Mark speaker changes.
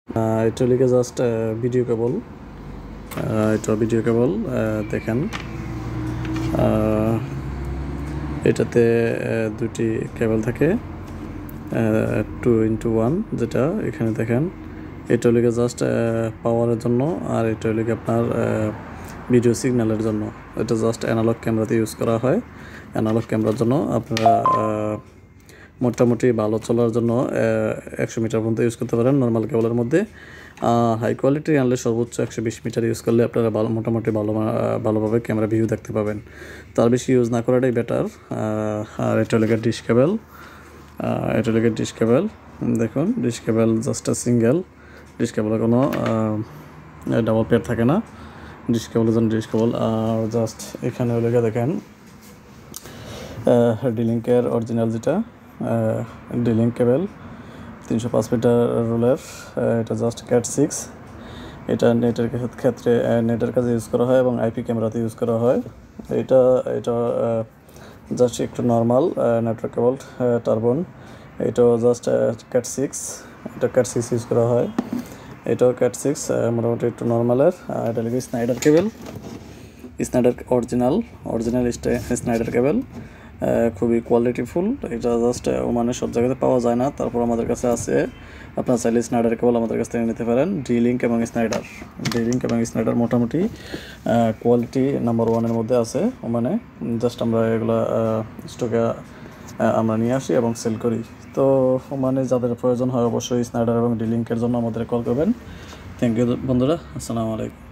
Speaker 1: এটা লিখে just video কেবল, এটা ভিডিও কেবল দেখেন। এটাতে দুটি কেবল থাকে 2x1, যেটা এখানে দেখেন। এটা লিখে জাস্ট পাওয়ারের জন্য, আর এটা লিখে আপনার ভিডিও সিগন্যালের জন্য। এটা জাস্ট অ্যানালগ ক্যামেরাতে ইউজ করা হয়। অ্যানালগ ক্যামেরার জন্য আপনারা মোটামুটি ভালো চলার জন্য 100 মিটার পর্যন্ত ইউজ করতে পারেন নর্মাল কেবলের মধ্যে। হাই কোয়ালিটি আনলে সর্বোচ্চ 120 মিটার ইউজ করলে আপনারা মোটামুটি ভালোভাবে ক্যামেরা ভিউ দেখতে পাবেন। তার বেশি ইউজ না করাটাই বেটার। আর এটা লেগে ডিশ কেবল, এটা লেগে ডিশ কেবল দেখুন। ডিশ কেবল জাস্ট সিঙ্গেল, ডিশ কেবলে কোনো ডাবল পেয়ার থাকে না। ডিশ কেবলের জন্য ডিশ কেবল। আর জাস্ট এখানে লেগে দেখেন ডিলিঙ্কের অরিজিনাল, যেটা ডিলিঙ্ক কেবল 305 মিটার রোলের। এটা জাস্ট ক্যাট 6। এটা নেটের ক্ষেত্রে নেটের কাজে ইউজ করা হয় এবং আইপি ক্যামেরাতে ইউজ করা হয়। এটা জাস্ট একটু নর্মাল নেটওয়ার্ক কেবল টার্বন। এটাও জাস্ট ক্যাট 6, এটা ক্যাট 6 ইউজ করা হয়। এটাও ক্যাট 6, মোটামুটি একটু নর্মালের। এটা লিখে স্নাইডার কেবল, স্নাইডার অরিজিনাল স্নাইডার কেবল, খুবই কোয়ালিটিফুল। এটা জাস্ট ওমানে সব জায়গাতে পাওয়া যায় না, তারপর আমাদের কাছে আছে। আপনারা চাইলে স্নাইডার কেবল আমাদের কাছ থেকে নিতে পারেন। ডি-লিঙ্ক এবং স্নাইডার মোটামুটি কোয়ালিটি নাম্বার 1-এর মধ্যে আছে ওমানে। জাস্ট আমরা এগুলো স্টকে আমরা নিয়ে আসি এবং সেল করি। তো ওমানে যাদের প্রয়োজন হয় অবশ্যই স্নাইডার এবং ডি-লিঙ্কের জন্য আমাদের কল করবেন। থ্যাংক ইউ বন্ধুরা, আসসালামু আলাইকুম।